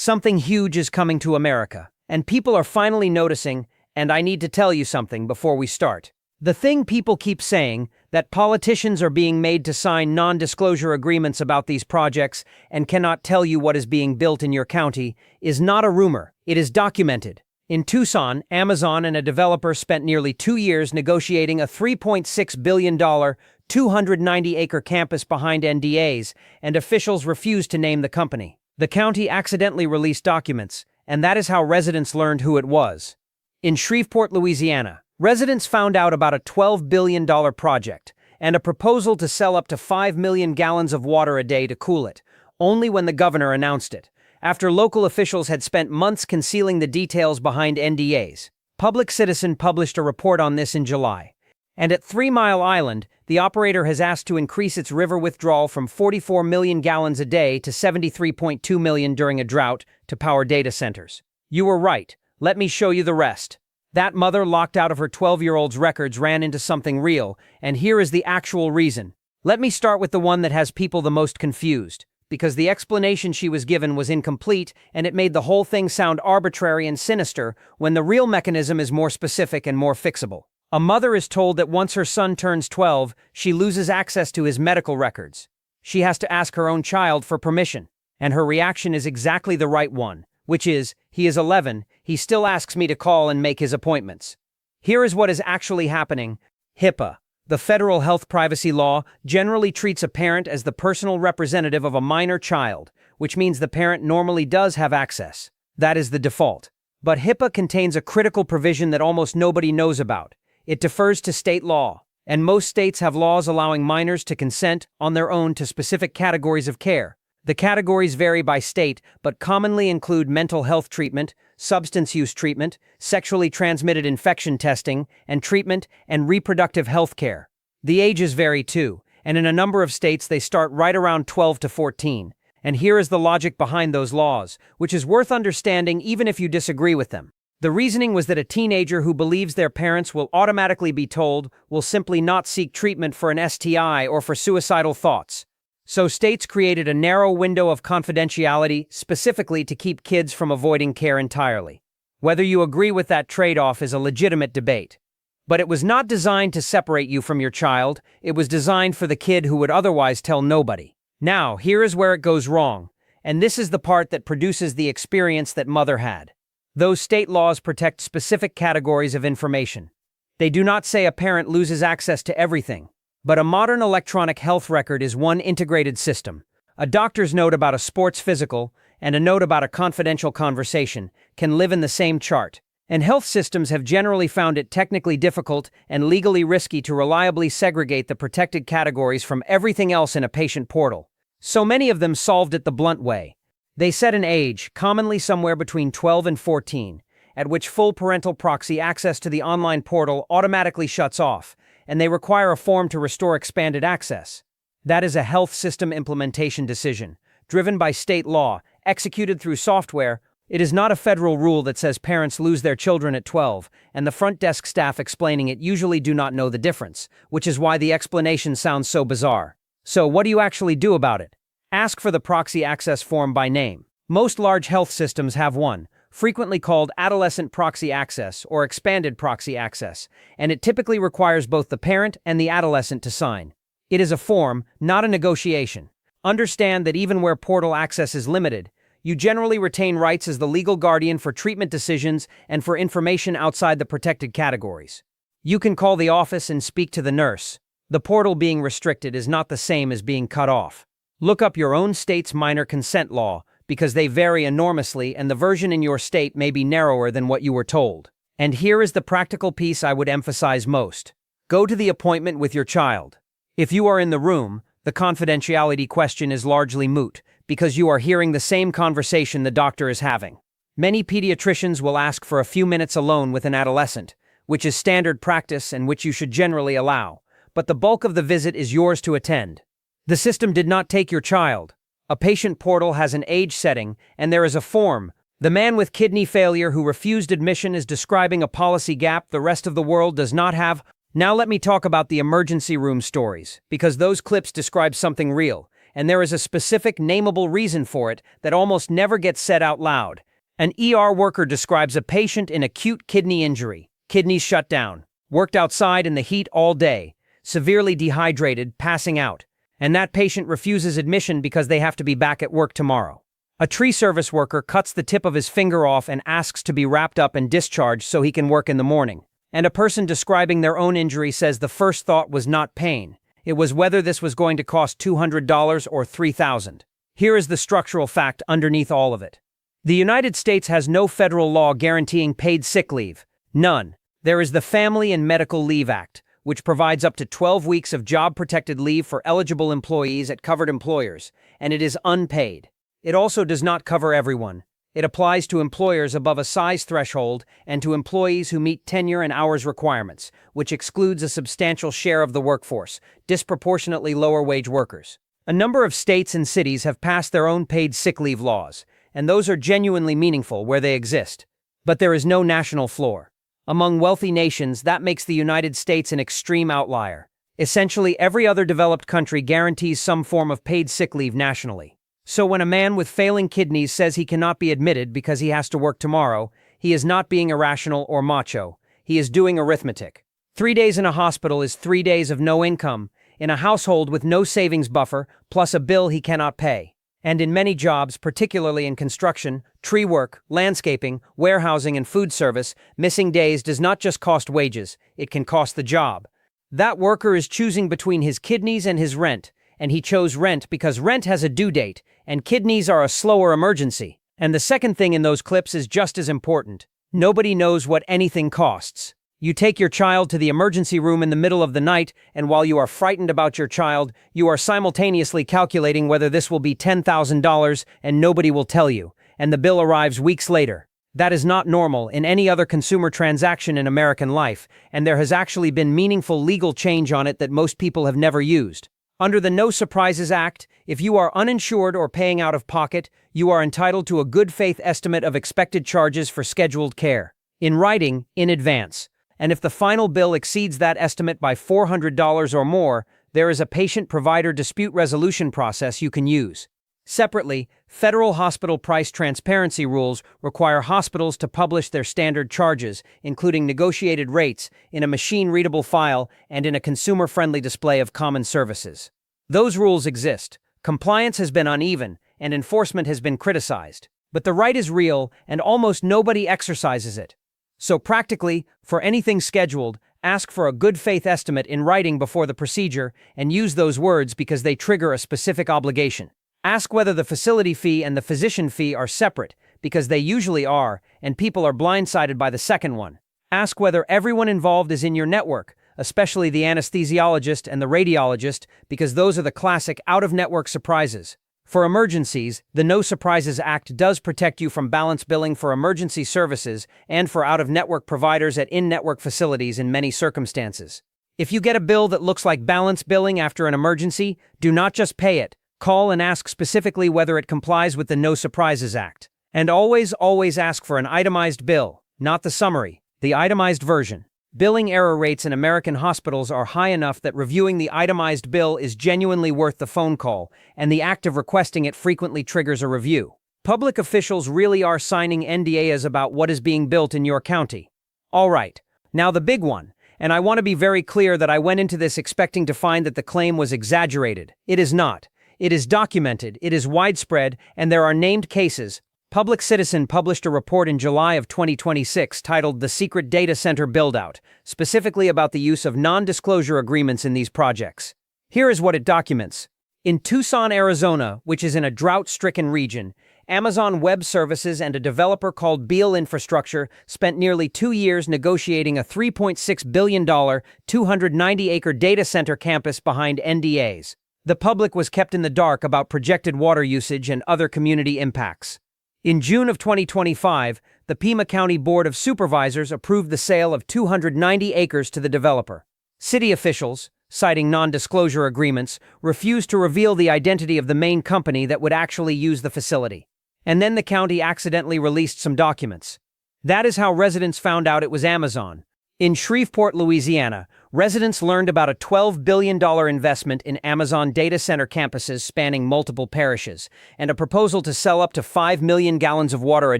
Something huge is coming to America, and people are finally noticing, and I need to tell you something before we start. The thing people keep saying, that politicians are being made to sign non-disclosure agreements about these projects and cannot tell you what is being built in your county, is not a rumor. It is documented. In Tucson, Amazon and a developer spent nearly 2 years negotiating a $3.6 billion, 290-acre campus behind NDAs, and officials refused to name the company. The county accidentally released documents, and that is how residents learned who it was. In Shreveport, Louisiana, residents found out about a $12 billion project and a proposal to sell up to 5 million gallons of water a day to cool it, only when the governor announced it, after local officials had spent months concealing the details behind NDAs. Public Citizen published a report on this in July. And at 3 Mile Island, the operator has asked to increase its river withdrawal from 44 million gallons a day to 73.2 million during a drought to power data centers. You were right. Let me show you the rest. That mother locked out of her 12-year-old's records ran into something real, and here is the actual reason. Let me start with the one that has people the most confused, because the explanation she was given was incomplete and it made the whole thing sound arbitrary and sinister when the real mechanism is more specific and more fixable. A mother is told that once her son turns 12, she loses access to his medical records. She has to ask her own child for permission, and her reaction is exactly the right one, which is, he is 11, he still asks me to call and make his appointments. Here is what is actually happening. HIPAA, the federal health privacy law, generally treats a parent as the personal representative of a minor child, which means the parent normally does have access. That is the default. But HIPAA contains a critical provision that almost nobody knows about. It defers to state law, and most states have laws allowing minors to consent on their own to specific categories of care. The categories vary by state, but commonly include mental health treatment, substance use treatment, sexually transmitted infection testing, and treatment and reproductive health care. The ages vary too, and in a number of states they start right around 12 to 14. And here is the logic behind those laws, which is worth understanding even if you disagree with them. The reasoning was that a teenager who believes their parents will automatically be told will simply not seek treatment for an STI or for suicidal thoughts. So states created a narrow window of confidentiality specifically to keep kids from avoiding care entirely. Whether you agree with that trade-off is a legitimate debate. But it was not designed to separate you from your child, it was designed for the kid who would otherwise tell nobody. Now, here is where it goes wrong, and this is the part that produces the experience that mother had. Those state laws protect specific categories of information. They do not say a parent loses access to everything. But a modern electronic health record is one integrated system. A doctor's note about a sports physical and a note about a confidential conversation can live in the same chart. And health systems have generally found it technically difficult and legally risky to reliably segregate the protected categories from everything else in a patient portal. So many of them solved it the blunt way. They set an age, commonly somewhere between 12 and 14, at which full parental proxy access to the online portal automatically shuts off, and they require a form to restore expanded access. That is a health system implementation decision, driven by state law, executed through software. It is not a federal rule that says parents lose their children at 12, and the front desk staff explaining it usually do not know the difference, which is why the explanation sounds so bizarre. So what do you actually do about it? Ask for the proxy access form by name. Most large health systems have one, frequently called adolescent proxy access or expanded proxy access, and it typically requires both the parent and the adolescent to sign. It is a form, not a negotiation. Understand that even where portal access is limited, you generally retain rights as the legal guardian for treatment decisions and for information outside the protected categories. You can call the office and speak to the nurse. The portal being restricted is not the same as being cut off. Look up your own state's minor consent law, because they vary enormously and the version in your state may be narrower than what you were told. And here is the practical piece I would emphasize most. Go to the appointment with your child. If you are in the room, the confidentiality question is largely moot, because you are hearing the same conversation the doctor is having. Many pediatricians will ask for a few minutes alone with an adolescent, which is standard practice and which you should generally allow, but the bulk of the visit is yours to attend. The system did not take your child. A patient portal has an age setting, and there is a form. The man with kidney failure who refused admission is describing a policy gap the rest of the world does not have. Now let me talk about the emergency room stories, because those clips describe something real, and there is a specific, nameable reason for it that almost never gets said out loud. An ER worker describes a patient in acute kidney injury, kidneys shut down, worked outside in the heat all day, severely dehydrated, passing out, and that patient refuses admission because they have to be back at work tomorrow. A tree service worker cuts the tip of his finger off and asks to be wrapped up and discharged so he can work in the morning. And a person describing their own injury says the first thought was not pain. It was whether this was going to cost $200 or $3,000. Here is the structural fact underneath all of it. The United States has no federal law guaranteeing paid sick leave. None. There is the Family and Medical Leave Act, which provides up to 12 weeks of job-protected leave for eligible employees at covered employers, and it is unpaid. It also does not cover everyone. It applies to employers above a size threshold and to employees who meet tenure and hours requirements, which excludes a substantial share of the workforce, disproportionately lower-wage workers. A number of states and cities have passed their own paid sick leave laws, and those are genuinely meaningful where they exist. But there is no national floor. Among wealthy nations, that makes the United States an extreme outlier. Essentially, every other developed country guarantees some form of paid sick leave nationally. So when a man with failing kidneys says he cannot be admitted because he has to work tomorrow, he is not being irrational or macho. He is doing arithmetic. 3 days in a hospital is 3 days of no income, in a household with no savings buffer, plus a bill he cannot pay. And in many jobs, particularly in construction, tree work, landscaping, warehousing, and food service, missing days does not just cost wages, it can cost the job. That worker is choosing between his kidneys and his rent, and he chose rent because rent has a due date, and kidneys are a slower emergency. And the second thing in those clips is just as important. Nobody knows what anything costs. You take your child to the emergency room in the middle of the night, and while you are frightened about your child, you are simultaneously calculating whether this will be $10,000, and nobody will tell you, and the bill arrives weeks later. That is not normal in any other consumer transaction in American life, and there has actually been meaningful legal change on it that most people have never used. Under the No Surprises Act, if you are uninsured or paying out of pocket, you are entitled to a good faith estimate of expected charges for scheduled care, in writing, in advance. And if the final bill exceeds that estimate by $400 or more, there is a patient-provider dispute resolution process you can use. Separately, federal hospital price transparency rules require hospitals to publish their standard charges, including negotiated rates, in a machine-readable file and in a consumer-friendly display of common services. Those rules exist. Compliance has been uneven, and enforcement has been criticized. But the right is real, and almost nobody exercises it. So practically, for anything scheduled, ask for a good faith estimate in writing before the procedure, and use those words because they trigger a specific obligation. Ask whether the facility fee and the physician fee are separate, because they usually are, and people are blindsided by the second one. Ask whether everyone involved is in your network, especially the anesthesiologist and the radiologist, because those are the classic out-of-network surprises. For emergencies, the No Surprises Act does protect you from balance billing for emergency services and for out-of-network providers at in-network facilities in many circumstances. If you get a bill that looks like balance billing after an emergency, do not just pay it. Call and ask specifically whether it complies with the No Surprises Act. And always ask for an itemized bill, not the summary, the itemized version. Billing error rates in American hospitals are high enough that reviewing the itemized bill is genuinely worth the phone call, and the act of requesting it frequently triggers a review. Public officials really are signing NDAs about what is being built in your county. All right, now the big one. And I want to be very clear that I went into this expecting to find that the claim was exaggerated. It is not. It is documented, it is widespread, and there are named cases. Public Citizen published a report in July of 2026 titled The Secret Data Center Buildout, specifically about the use of non-disclosure agreements in these projects. Here is what it documents. In Tucson, Arizona, which is in a drought-stricken region, Amazon Web Services and a developer called Beal Infrastructure spent nearly 2 years negotiating a $3.6 billion, 290-acre data center campus behind NDAs. The public was kept in the dark about projected water usage and other community impacts. In June of 2025, the Pima County Board of Supervisors approved the sale of 290 acres to the developer. City officials, citing non-disclosure agreements, refused to reveal the identity of the main company that would actually use the facility. And then the county accidentally released some documents. That is how residents found out it was Amazon. In Shreveport, Louisiana, residents learned about a $12 billion investment in Amazon data center campuses spanning multiple parishes, and a proposal to sell up to 5 million gallons of water a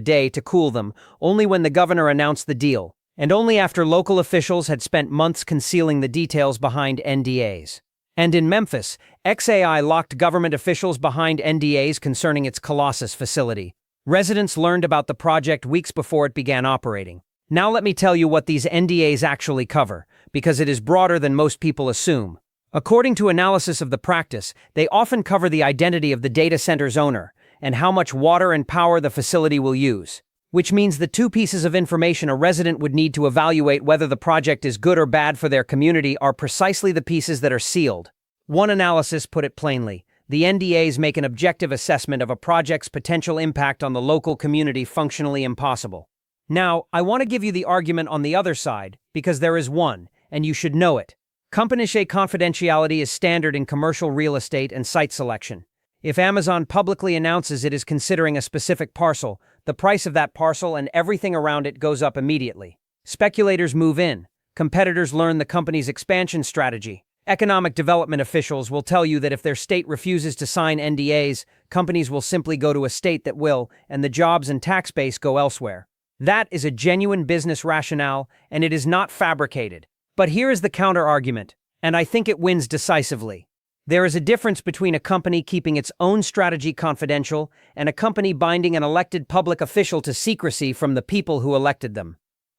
day to cool them, only when the governor announced the deal, and only after local officials had spent months concealing the details behind NDAs. And in Memphis, XAI locked government officials behind NDAs concerning its Colossus facility. Residents learned about the project weeks before it began operating. Now let me tell you what these NDAs actually cover, because it is broader than most people assume. According to analysis of the practice, they often cover the identity of the data center's owner and how much water and power the facility will use, which means the two pieces of information a resident would need to evaluate whether the project is good or bad for their community are precisely the pieces that are sealed. One analysis put it plainly: the NDAs make an objective assessment of a project's potential impact on the local community functionally impossible. Now, I want to give you the argument on the other side, because there is one, and you should know it. Compagnie confidentiality is standard in commercial real estate and site selection. If Amazon publicly announces it is considering a specific parcel, the price of that parcel and everything around it goes up immediately. Speculators move in. Competitors learn the company's expansion strategy. Economic development officials will tell you that if their state refuses to sign NDAs, companies will simply go to a state that will, and the jobs and tax base go elsewhere. That is a genuine business rationale, and it is not fabricated. But here is the counter-argument, and I think it wins decisively. There is a difference between a company keeping its own strategy confidential and a company binding an elected public official to secrecy from the people who elected them.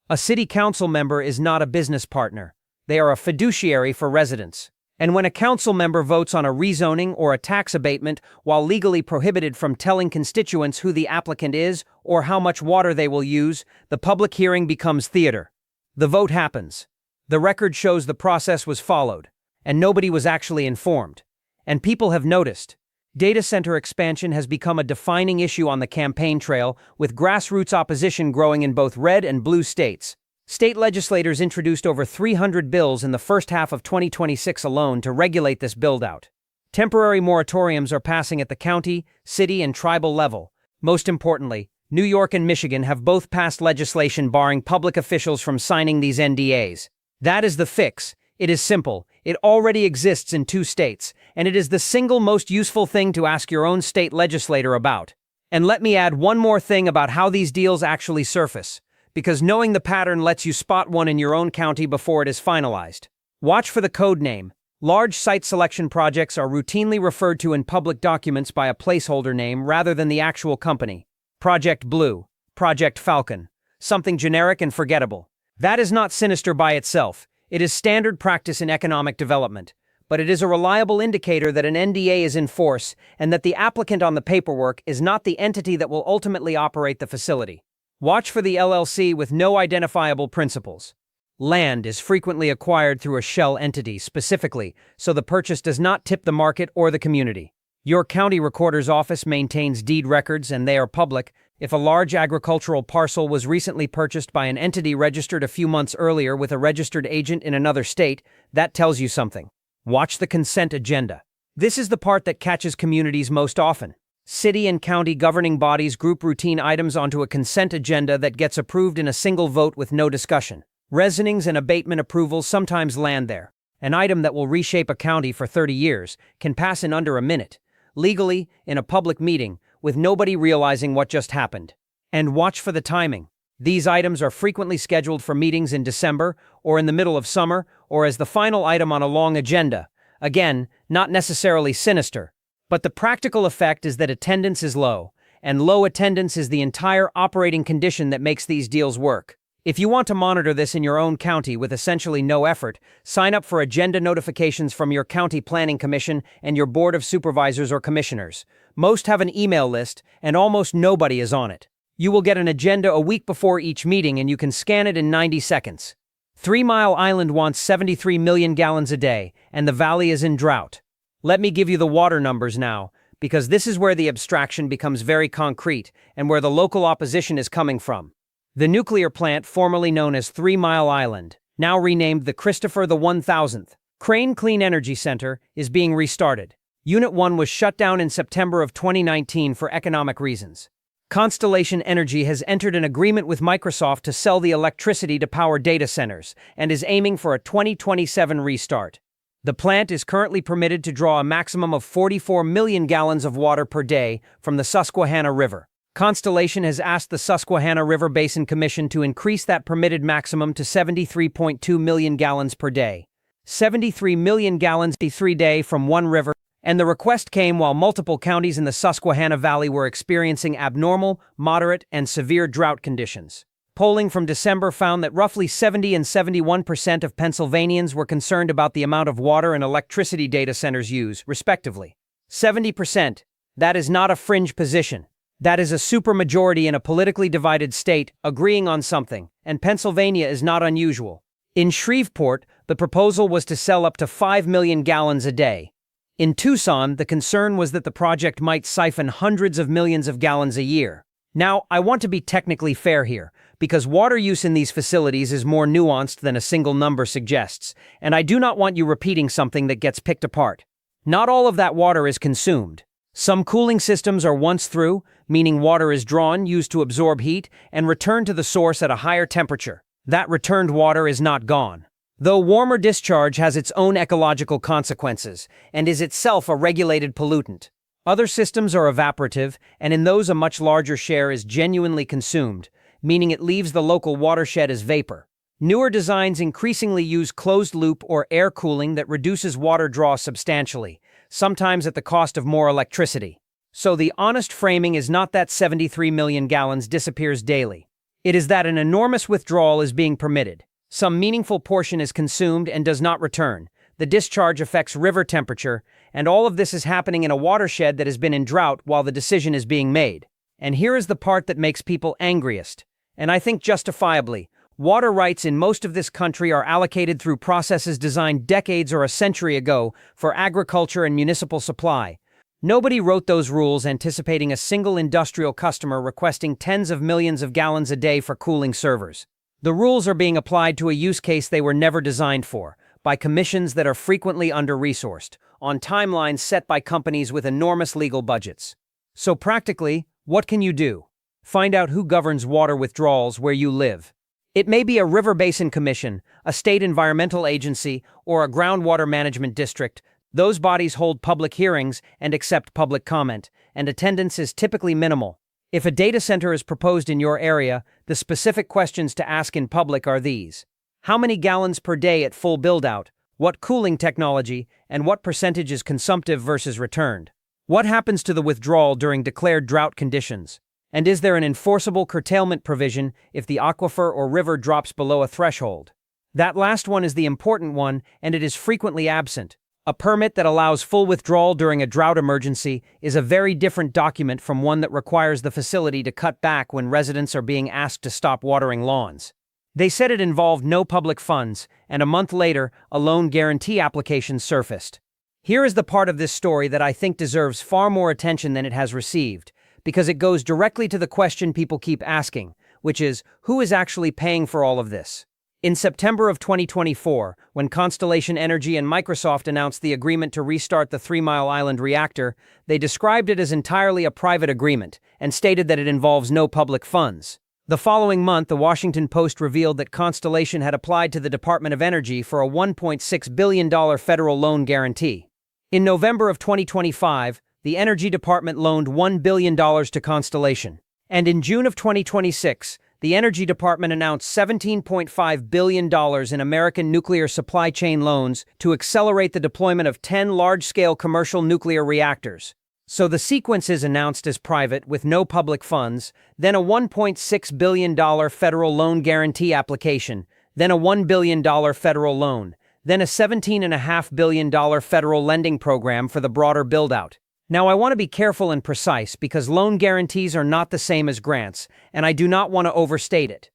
A city council member is not a business partner. They are a fiduciary for residents. And when a council member votes on a rezoning or a tax abatement while legally prohibited from telling constituents who the applicant is or how much water they will use, the public hearing becomes theater. The vote happens. The record shows the process was followed, and nobody was actually informed. And people have noticed. Data center expansion has become a defining issue on the campaign trail, with grassroots opposition growing in both red and blue states. State legislators introduced over 300 bills in the first half of 2026 alone to regulate this build-out. Temporary moratoriums are passing at the county, city, and tribal level. Most importantly, New York and Michigan have both passed legislation barring public officials from signing these NDAs. That is the fix. It is simple. It already exists in 2 states, and it is the single most useful thing to ask your own state legislator about. And let me add one more thing about how these deals actually surface, because knowing the pattern lets you spot one in your own county before it is finalized. Watch for the code name. Large site selection projects are routinely referred to in public documents by a placeholder name rather than the actual company. Project Blue, Project Falcon, something generic and forgettable. That is not sinister by itself. It is standard practice in economic development, but it is a reliable indicator that an NDA is in force and that the applicant on the paperwork is not the entity that will ultimately operate the facility. Watch for the LLC with no identifiable principals. Land is frequently acquired through a shell entity specifically, so the purchase does not tip the market or the community. Your county recorder's office maintains deed records, and they are public. If a large agricultural parcel was recently purchased by an entity registered a few months earlier with a registered agent in another state, that tells you something. Watch the consent agenda. This is the part that catches communities most often. City and county governing bodies group routine items onto a consent agenda that gets approved in a single vote with no discussion. Rezonings and abatement approvals sometimes land there. An item that will reshape a county for 30 years can pass in under a minute, legally, in a public meeting, with nobody realizing what just happened. And watch for the timing. These items are frequently scheduled for meetings in December, or in the middle of summer, or as the final item on a long agenda. Again, not necessarily sinister. But the practical effect is that attendance is low, and low attendance is the entire operating condition that makes these deals work. If you want to monitor this in your own county with essentially no effort, sign up for agenda notifications from your county planning commission and your board of supervisors or commissioners. Most have an email list, and almost nobody is on it. You will get an agenda a week before each meeting, and you can scan it in 90 seconds. 3 Mile Island wants 73 million gallons a day, and the valley is in drought. Let me give you the water numbers now, because this is where the abstraction becomes very concrete and where the local opposition is coming from. The nuclear plant formerly known as 3 Mile Island, now renamed the Christopher the 1000th, Crane Clean Energy Center, is being restarted. Unit 1 was shut down in September of 2019 for economic reasons. Constellation Energy has entered an agreement with Microsoft to sell the electricity to power data centers and is aiming for a 2027 restart. The plant is currently permitted to draw a maximum of 44 million gallons of water per day from the Susquehanna River. Constellation has asked the Susquehanna River Basin Commission to increase that permitted maximum to 73.2 million gallons per day. 73 million gallons per day from one river, and the request came while multiple counties in the Susquehanna Valley were experiencing abnormal, moderate, and severe drought conditions. Polling from December found that roughly 70 and 71% of Pennsylvanians were concerned about the amount of water and electricity data centers use, respectively. 70%. That is not a fringe position. That is a supermajority in a politically divided state agreeing on something, and Pennsylvania is not unusual. In Shreveport, the proposal was to sell up to 5 million gallons a day. In Tucson, the concern was that the project might siphon hundreds of millions of gallons a year. Now, I want to be technically fair here, because water use in these facilities is more nuanced than a single number suggests, and I do not want you repeating something that gets picked apart. Not all of that water is consumed. Some cooling systems are once through, meaning water is drawn, used to absorb heat, and returned to the source at a higher temperature. That returned water is not gone. Though warmer discharge has its own ecological consequences and is itself a regulated pollutant. Other systems are evaporative, and in those a much larger share is genuinely consumed, meaning it leaves the local watershed as vapor. Newer designs increasingly use closed-loop or air cooling that reduces water draw substantially, sometimes at the cost of more electricity. So the honest framing is not that 73 million gallons disappears daily. It is that an enormous withdrawal is being permitted. Some meaningful portion is consumed and does not return. The discharge affects river temperature, and all of this is happening in a watershed that has been in drought while the decision is being made. And here is the part that makes people angriest. And I think justifiably, water rights in most of this country are allocated through processes designed decades or a century ago for agriculture and municipal supply. Nobody wrote those rules anticipating a single industrial customer requesting tens of millions of gallons a day for cooling servers. The rules are being applied to a use case they were never designed for, by commissions that are frequently under-resourced, on timelines set by companies with enormous legal budgets. So practically, what can you do? Find out who governs water withdrawals where you live. It may be a river basin commission, a state environmental agency, or a groundwater management district. Those bodies hold public hearings and accept public comment, and attendance is typically minimal. If a data center is proposed in your area, the specific questions to ask in public are these. How many gallons per day at full build-out? What cooling technology? And what percentage is consumptive versus returned? What happens to the withdrawal during declared drought conditions? And is there an enforceable curtailment provision if the aquifer or river drops below a threshold? That last one is the important one, and it is frequently absent. A permit that allows full withdrawal during a drought emergency is a very different document from one that requires the facility to cut back when residents are being asked to stop watering lawns. They said it involved no public funds, and a month later, a loan guarantee application surfaced. Here is the part of this story that I think deserves far more attention than it has received, because it goes directly to the question people keep asking, which is, who is actually paying for all of this? In September of 2024, when Constellation Energy and Microsoft announced the agreement to restart the 3 Mile Island reactor, they described it as entirely a private agreement and stated that it involves no public funds. The following month, the Washington Post revealed that Constellation had applied to the Department of Energy for a $1.6 billion federal loan guarantee. In November of 2025, the Energy Department loaned $1 billion to Constellation. And in June of 2026, the Energy Department announced $17.5 billion in American nuclear supply chain loans to accelerate the deployment of 10 large-scale commercial nuclear reactors. So the sequence is announced as private with no public funds, then a $1.6 billion federal loan guarantee application, then a $1 billion federal loan, then a $17.5 billion federal lending program for the broader build-out. Now, I want to be careful and precise because loan guarantees are not the same as grants, and I do not want to overstate it.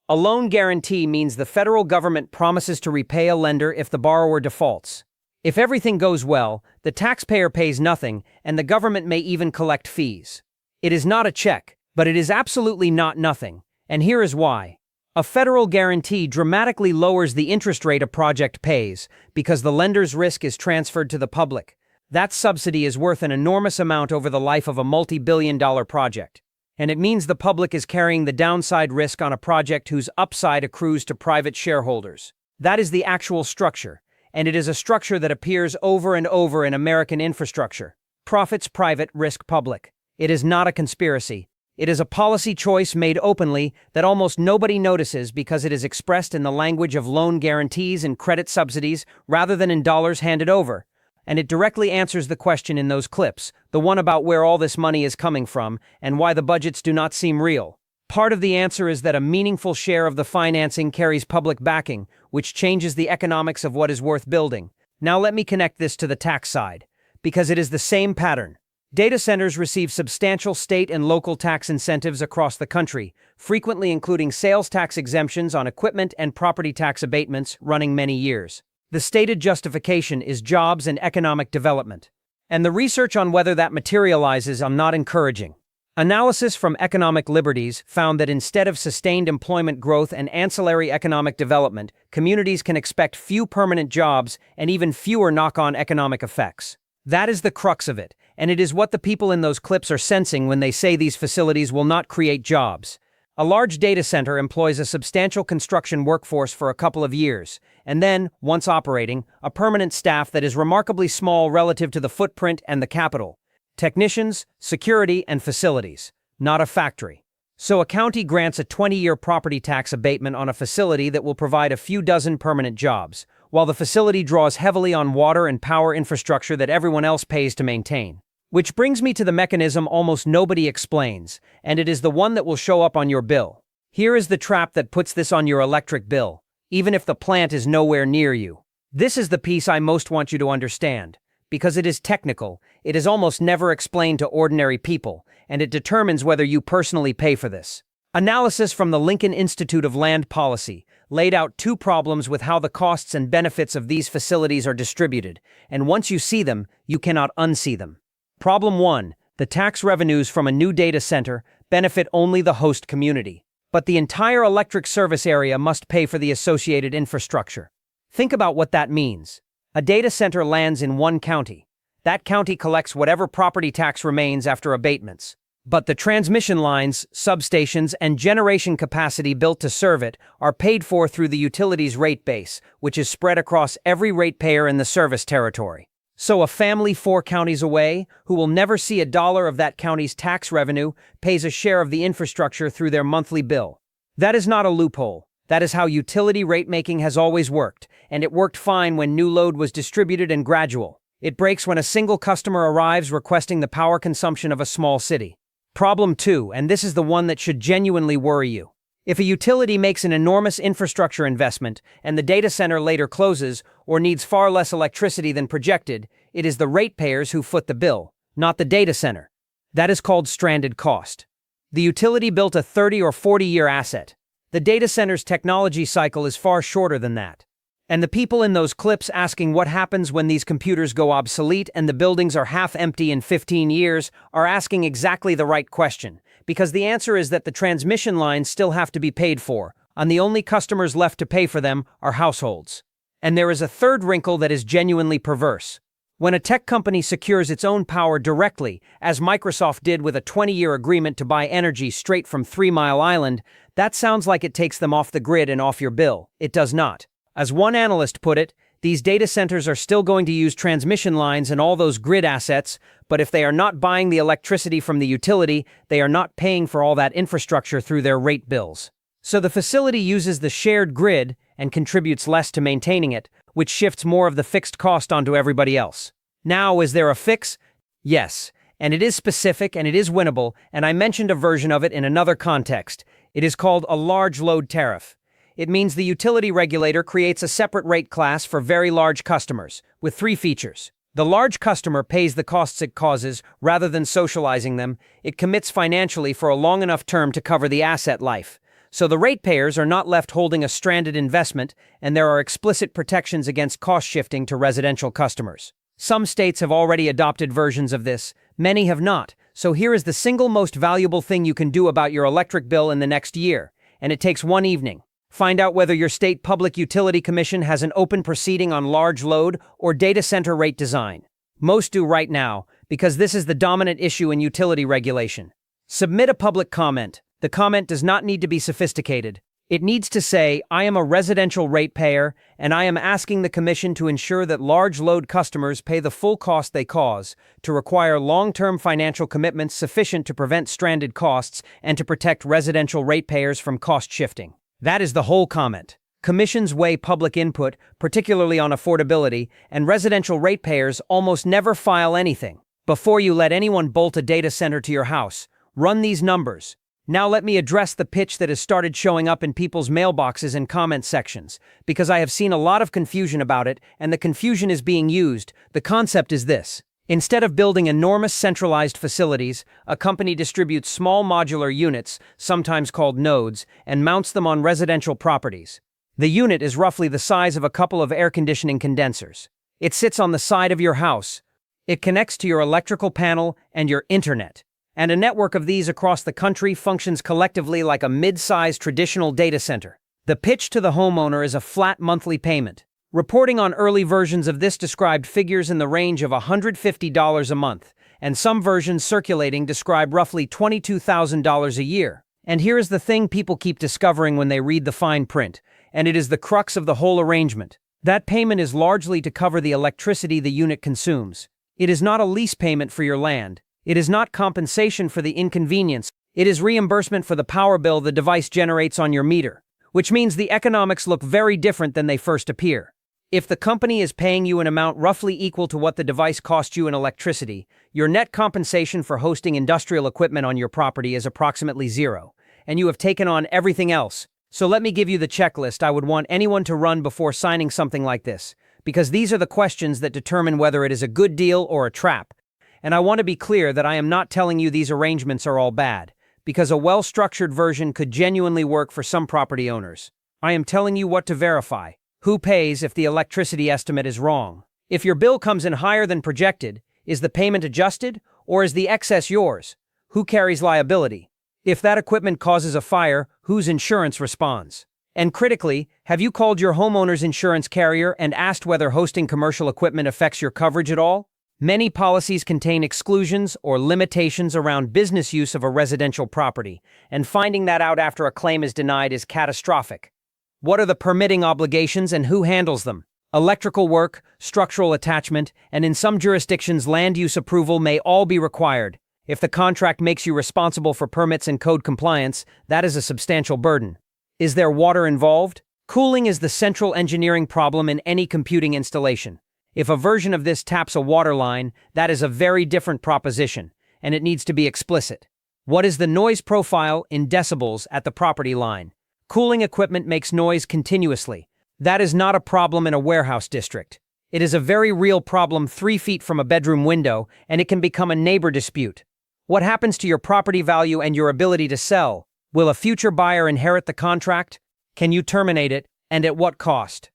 A loan guarantee means the federal government promises to repay a lender if the borrower defaults. If everything goes well, the taxpayer pays nothing, and the government may even collect fees. It is not a check, but it is absolutely not nothing, and here is why. A federal guarantee dramatically lowers the interest rate a project pays because the lender's risk is transferred to the public. That subsidy is worth an enormous amount over the life of a multi-billion-dollar project. And it means the public is carrying the downside risk on a project whose upside accrues to private shareholders. That is the actual structure, and it is a structure that appears over and over in American infrastructure. Profits private, risk public. It is not a conspiracy. It is a policy choice made openly that almost nobody notices because it is expressed in the language of loan guarantees and credit subsidies rather than in dollars handed over. And it directly answers the question in those clips, the one about where all this money is coming from and why the budgets do not seem real. Part of the answer is that a meaningful share of the financing carries public backing, which changes the economics of what is worth building. Now let me connect this to the tax side, because it is the same pattern. Data centers receive substantial state and local tax incentives across the country, frequently including sales tax exemptions on equipment and property tax abatements running many years. The stated justification is jobs and economic development. And the research on whether that materializes is not encouraging. Analysis from Economic Liberties found that instead of sustained employment growth and ancillary economic development, communities can expect few permanent jobs and even fewer knock-on economic effects. That is the crux of it, and it is what the people in those clips are sensing when they say these facilities will not create jobs. A large data center employs a substantial construction workforce for a couple of years, and then, once operating, a permanent staff that is remarkably small relative to the footprint and the capital. Technicians, security, and facilities, not a factory. So a county grants a 20-year property tax abatement on a facility that will provide a few dozen permanent jobs, while the facility draws heavily on water and power infrastructure that everyone else pays to maintain. Which brings me to the mechanism almost nobody explains, and it is the one that will show up on your bill. Here is the trap that puts this on your electric bill, even if the plant is nowhere near you. This is the piece I most want you to understand. Because it is technical, it is almost never explained to ordinary people, and it determines whether you personally pay for this. Analysis from the Lincoln Institute of Land Policy laid out two problems with how the costs and benefits of these facilities are distributed, and once you see them, you cannot unsee them. Problem 1. The tax revenues from a new data center benefit only the host community, but the entire electric service area must pay for the associated infrastructure. Think about what that means. A data center lands in one county. That county collects whatever property tax remains after abatements. But the transmission lines, substations, and generation capacity built to serve it are paid for through the utility's rate base, which is spread across every ratepayer in the service territory. So a family 4 counties away, who will never see a dollar of that county's tax revenue, pays a share of the infrastructure through their monthly bill. That is not a loophole. That is how utility rate-making has always worked, and it worked fine when new load was distributed and gradual. It breaks when a single customer arrives requesting the power consumption of a small city. Problem 2, and this is the one that should genuinely worry you. If a utility makes an enormous infrastructure investment and the data center later closes or needs far less electricity than projected, it is the ratepayers who foot the bill, not the data center. That is called stranded cost. The utility built a 30 or 40-year asset. The data center's technology cycle is far shorter than that. And the people in those clips asking what happens when these computers go obsolete and the buildings are half empty in 15 years are asking exactly the right question, because the answer is that the transmission lines still have to be paid for, and the only customers left to pay for them are households. And there is a third wrinkle that is genuinely perverse. When a tech company secures its own power directly, as Microsoft did with a 20-year agreement to buy energy straight from 3 Mile Island, that sounds like it takes them off the grid and off your bill. It does not. As one analyst put it, these data centers are still going to use transmission lines and all those grid assets, but if they are not buying the electricity from the utility, they are not paying for all that infrastructure through their rate bills. So the facility uses the shared grid and contributes less to maintaining it, which shifts more of the fixed cost onto everybody else. Now, is there a fix? Yes, and it is specific and it is winnable, and I mentioned a version of it in another context. It is called a large load tariff. It means the utility regulator creates a separate rate class for very large customers, with 3 features. The large customer pays the costs it causes rather than socializing them. It commits financially for a long enough term to cover the asset life. So the ratepayers are not left holding a stranded investment, and there are explicit protections against cost shifting to residential customers. Some states have already adopted versions of this, many have not. So here is the single most valuable thing you can do about your electric bill in the next year, and it takes one evening. Find out whether your state Public Utility Commission has an open proceeding on large load or data center rate design. Most do right now, because this is the dominant issue in utility regulation. Submit a public comment. The comment does not need to be sophisticated. It needs to say, I am a residential ratepayer, and I am asking the Commission to ensure that large load customers pay the full cost they cause, to require long-term financial commitments sufficient to prevent stranded costs and to protect residential ratepayers from cost shifting. That is the whole comment. Commissions weigh public input, particularly on affordability, and residential ratepayers almost never file anything. Before you let anyone bolt a data center to your house, run these numbers. Now let me address the pitch that has started showing up in people's mailboxes and comment sections, because I have seen a lot of confusion about it, and the confusion is being used. The concept is this. Instead of building enormous centralized facilities, a company distributes small modular units, sometimes called nodes, and mounts them on residential properties. The unit is roughly the size of a couple of air conditioning condensers. It sits on the side of your house. It connects to your electrical panel and your internet. And a network of these across the country functions collectively like a mid-sized traditional data center. The pitch to the homeowner is a flat monthly payment. Reporting on early versions of this described figures in the range of $150 a month, and some versions circulating describe roughly $22,000 a year. And here is the thing people keep discovering when they read the fine print, and it is the crux of the whole arrangement. That payment is largely to cover the electricity the unit consumes. It is not a lease payment for your land. It is not compensation for the inconvenience. It is reimbursement for the power bill the device generates on your meter, which means the economics look very different than they first appear. If the company is paying you an amount roughly equal to what the device cost you in electricity, your net compensation for hosting industrial equipment on your property is approximately zero, and you have taken on everything else. So let me give you the checklist I would want anyone to run before signing something like this, because these are the questions that determine whether it is a good deal or a trap. And I want to be clear that I am not telling you these arrangements are all bad, because a well-structured version could genuinely work for some property owners. I am telling you what to verify. Who pays if the electricity estimate is wrong? If your bill comes in higher than projected, is the payment adjusted, or is the excess yours? Who carries liability? If that equipment causes a fire, whose insurance responds? And critically, have you called your homeowner's insurance carrier and asked whether hosting commercial equipment affects your coverage at all? Many policies contain exclusions or limitations around business use of a residential property, and finding that out after a claim is denied is catastrophic. What are the permitting obligations and who handles them? Electrical work, structural attachment, and in some jurisdictions land use approval may all be required. If the contract makes you responsible for permits and code compliance, that is a substantial burden. Is there water involved? Cooling is the central engineering problem in any computing installation. If a version of this taps a water line, that is a very different proposition, and it needs to be explicit. What is the noise profile in decibels at the property line? Cooling equipment makes noise continuously. That is not a problem in a warehouse district. It is a very real problem 3 feet from a bedroom window, and it can become a neighbor dispute. What happens to your property value and your ability to sell? Will a future buyer inherit the contract? Can you terminate it, and at what cost?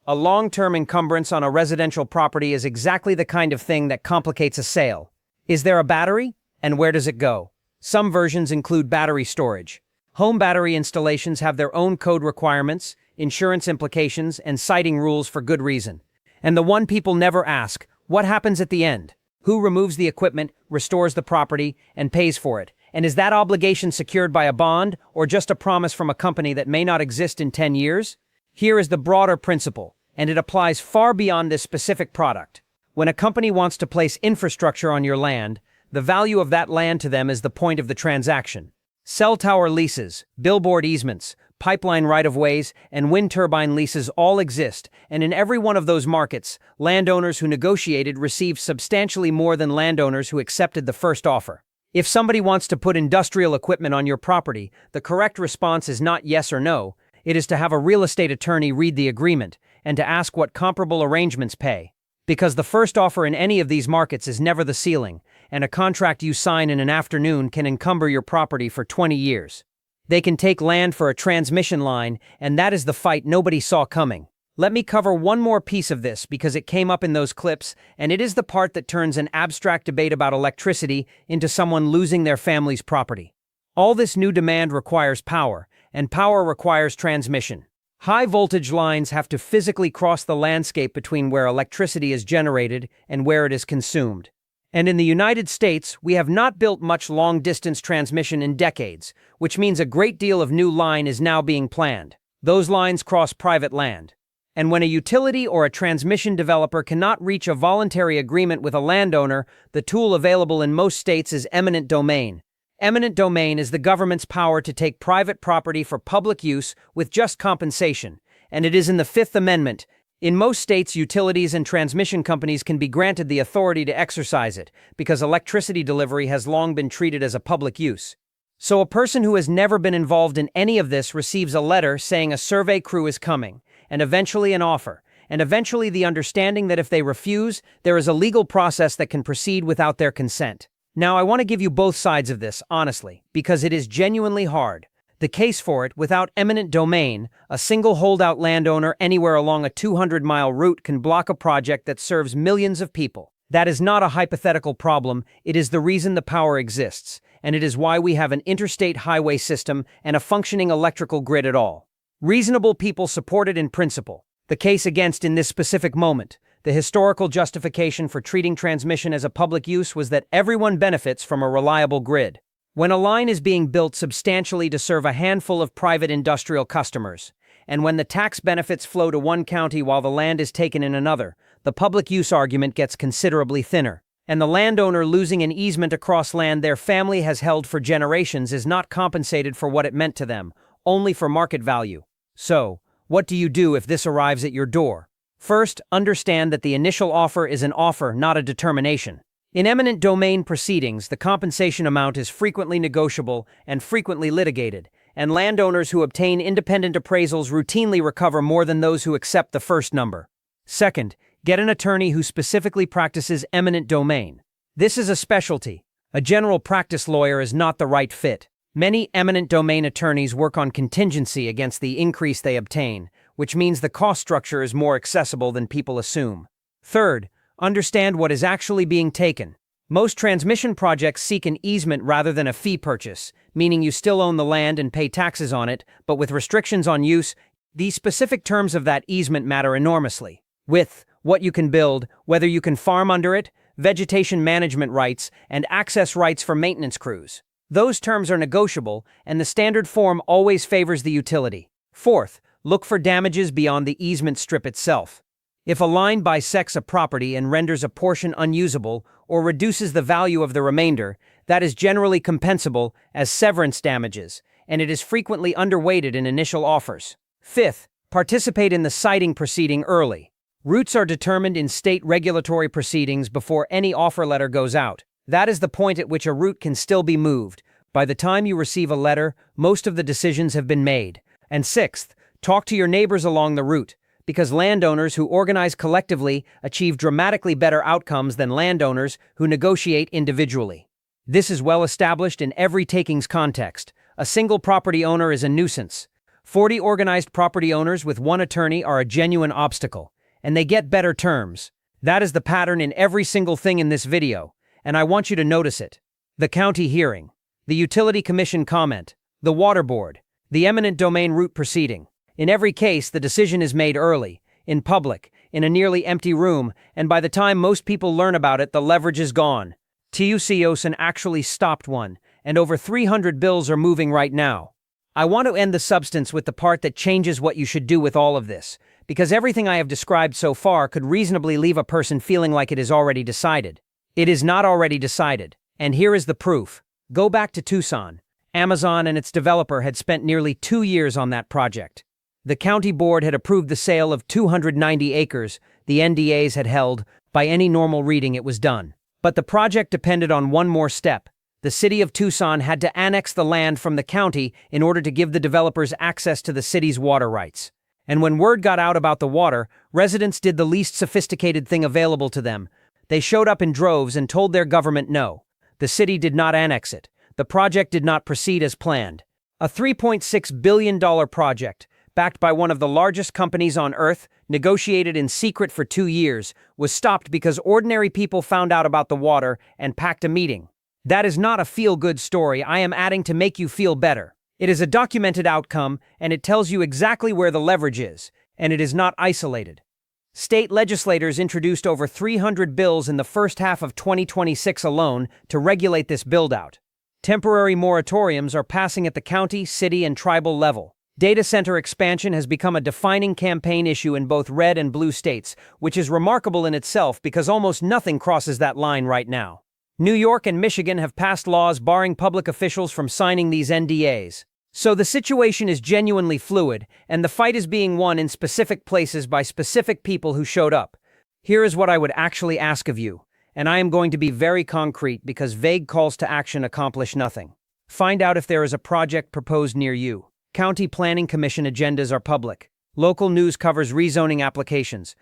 A long-term encumbrance on a residential property is exactly the kind of thing that complicates a sale. Is there a battery? And where does it go? Some versions include battery storage. Home battery installations have their own code requirements, insurance implications, and siting rules for good reason. And the one people never ask, what happens at the end? Who removes the equipment, restores the property, and pays for it? And is that obligation secured by a bond or just a promise from a company that may not exist in 10 years? Here is the broader principle, and it applies far beyond this specific product. When a company wants to place infrastructure on your land, the value of that land to them is the point of the transaction. Cell tower leases, billboard easements, pipeline right-of-ways, and wind turbine leases all exist, and in every one of those markets, landowners who negotiated received substantially more than landowners who accepted the first offer. If somebody wants to put industrial equipment on your property, the correct response is not yes or no. It is to have a real estate attorney read the agreement and to ask what comparable arrangements pay. Because the first offer in any of these markets is never the ceiling, and a contract you sign in an afternoon can encumber your property for 20 years. They can take land for a transmission line, and that is the fight nobody saw coming. Let me cover one more piece of this because it came up in those clips, and it is the part that turns an abstract debate about electricity into someone losing their family's property. All this new demand requires power, and power requires transmission. High voltage lines have to physically cross the landscape between where electricity is generated and where it is consumed. And in the United States, we have not built much long-distance transmission in decades, which means a great deal of new line is now being planned. Those lines cross private land. And when a utility or a transmission developer cannot reach a voluntary agreement with a landowner, the tool available in most states is eminent domain. Eminent domain is the government's power to take private property for public use with just compensation, and it is in the Fifth Amendment. In most states, utilities and transmission companies can be granted the authority to exercise it, because electricity delivery has long been treated as a public use. So a person who has never been involved in any of this receives a letter saying a survey crew is coming, and eventually an offer, and eventually the understanding that if they refuse, there is a legal process that can proceed without their consent. Now, I want to give you both sides of this, honestly, because it is genuinely hard. The case for it, without eminent domain, a single holdout landowner anywhere along a 200-mile route can block a project that serves millions of people. That is not a hypothetical problem, it is the reason the power exists, and it is why we have an interstate highway system and a functioning electrical grid at all. Reasonable people support it in principle. The case against in this specific moment, the historical justification for treating transmission as a public use was that everyone benefits from a reliable grid. When a line is being built substantially to serve a handful of private industrial customers, and when the tax benefits flow to one county while the land is taken in another, the public use argument gets considerably thinner. And the landowner losing an easement across land their family has held for generations is not compensated for what it meant to them, only for market value. So, what do you do if this arrives at your door? First, understand that the initial offer is an offer, not a determination. In eminent domain proceedings, the compensation amount is frequently negotiable and frequently litigated, and landowners who obtain independent appraisals routinely recover more than those who accept the first number. Second, get an attorney who specifically practices eminent domain. This is a specialty. A general practice lawyer is not the right fit. Many eminent domain attorneys work on contingency against the increase they obtain, which means the cost structure is more accessible than people assume. Third, understand what is actually being taken. Most transmission projects seek an easement rather than a fee purchase, meaning you still own the land and pay taxes on it, but with restrictions on use, the specific terms of that easement matter enormously. With what you can build, whether you can farm under it, vegetation management rights, and access rights for maintenance crews. Those terms are negotiable, and the standard form always favors the utility. Fourth, look for damages beyond the easement strip itself. If a line bisects a property and renders a portion unusable or reduces the value of the remainder, that is generally compensable as severance damages, and it is frequently underweighted in initial offers. Fifth, participate in the siting proceeding early. Routes are determined in state regulatory proceedings before any offer letter goes out. That is the point at which a route can still be moved. By the time you receive a letter, most of the decisions have been made. And sixth, talk to your neighbors along the route, because landowners who organize collectively achieve dramatically better outcomes than landowners who negotiate individually. This is well established in every takings context. A single property owner is a nuisance. 40 organized property owners with one attorney are a genuine obstacle, and they get better terms. That is the pattern in every single thing in this video, and I want you to notice it. The county hearing, the utility commission comment, the water board, the eminent domain route proceeding. In every case, the decision is made early, in public, in a nearly empty room, and by the time most people learn about it, the leverage is gone. Tucson actually stopped one, and over 300 bills are moving right now. I want to end the substance with the part that changes what you should do with all of this, because everything I have described so far could reasonably leave a person feeling like it is already decided. It is not already decided, and here is the proof. Go back to Tucson. Amazon and its developer had spent nearly 2 years on that project. The county board had approved the sale of 290 acres the NDAs had held. By any normal reading, it was done. But the project depended on one more step. The city of Tucson had to annex the land from the county in order to give the developers access to the city's water rights. And when word got out about the water, residents did the least sophisticated thing available to them. They showed up in droves and told their government no. The city did not annex it. The project did not proceed as planned. A $3.6 billion project, backed by one of the largest companies on Earth, negotiated in secret for 2 years, was stopped because ordinary people found out about the water and packed a meeting. That is not a feel-good story I am adding to make you feel better. It is a documented outcome, and it tells you exactly where the leverage is, and it is not isolated. State legislators introduced over 300 bills in the first half of 2026 alone to regulate this build-out. Temporary moratoriums are passing at the county, city, and tribal level. Data center expansion has become a defining campaign issue in both red and blue states, which is remarkable in itself because almost nothing crosses that line right now. New York and Michigan have passed laws barring public officials from signing these NDAs. So the situation is genuinely fluid, and the fight is being won in specific places by specific people who showed up. Here is what I would actually ask of you, and I am going to be very concrete because vague calls to action accomplish nothing. Find out if there is a project proposed near you. County Planning Commission agendas are public. Local news covers rezoning applications.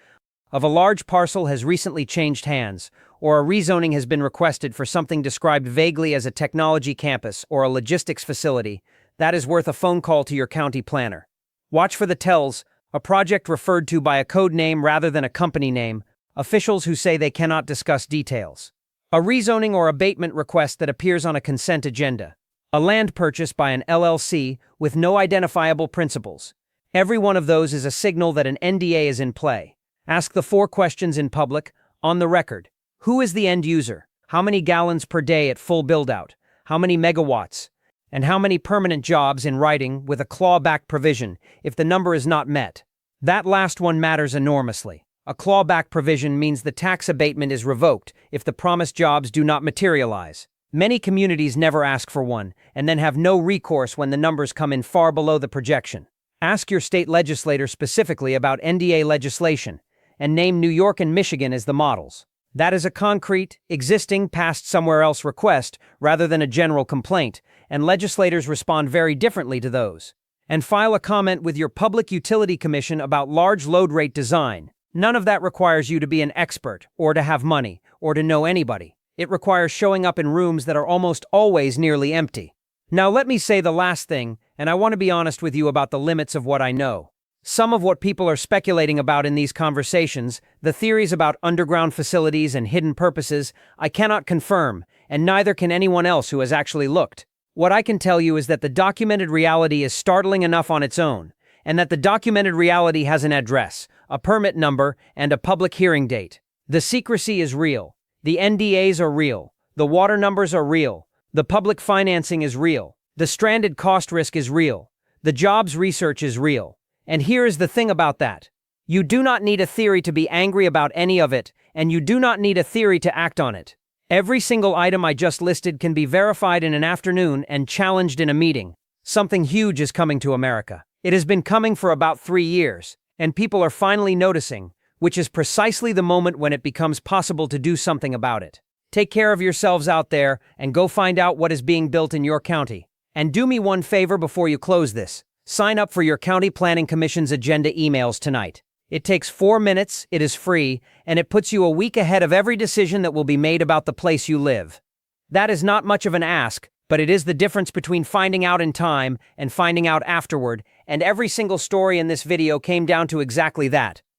Of a large parcel has recently changed hands, or a rezoning has been requested for something described vaguely as a technology campus or a logistics facility, that is worth a phone call to your county planner. Watch for the tells, a project referred to by a code name rather than a company name, officials who say they cannot discuss details. A rezoning or abatement request that appears on a consent agenda. A land purchase by an LLC with no identifiable principals. Every one of those is a signal that an NDA is in play. Ask the 4 questions in public, on the record. Who is the end user? How many gallons per day at full build-out? How many megawatts? And how many permanent jobs in writing with a clawback provision if the number is not met? That last one matters enormously. A clawback provision means the tax abatement is revoked if the promised jobs do not materialize. Many communities never ask for one and then have no recourse when the numbers come in far below the projection. Ask your state legislator specifically about NDA legislation and name New York and Michigan as the models. That is a concrete, existing, passed somewhere else request rather than a general complaint, and legislators respond very differently to those. And file a comment with your Public Utility Commission about large load rate design. None of that requires you to be an expert, or to have money, or to know anybody. It requires showing up in rooms that are almost always nearly empty. Now let me say the last thing, and I want to be honest with you about the limits of what I know. Some of what people are speculating about in these conversations, the theories about underground facilities and hidden purposes, I cannot confirm, and neither can anyone else who has actually looked. What I can tell you is that the documented reality is startling enough on its own, and that the documented reality has an address, a permit number, and a public hearing date. The secrecy is real. The NDAs are real. The water numbers are real. The public financing is real. The stranded cost risk is real. The jobs research is real. And here is the thing about that. You do not need a theory to be angry about any of it, and you do not need a theory to act on it. Every single item I just listed can be verified in an afternoon and challenged in a meeting. Something huge is coming to America. It has been coming for about 3 years, and people are finally noticing, which is precisely the moment when it becomes possible to do something about it. Take care of yourselves out there and go find out what is being built in your county. And do me one favor before you close this. Sign up for your County Planning Commission's agenda emails tonight. It takes 4 minutes, it is free, and it puts you a week ahead of every decision that will be made about the place you live. That is not much of an ask, but it is the difference between finding out in time and finding out afterward, and every single story in this video came down to exactly that.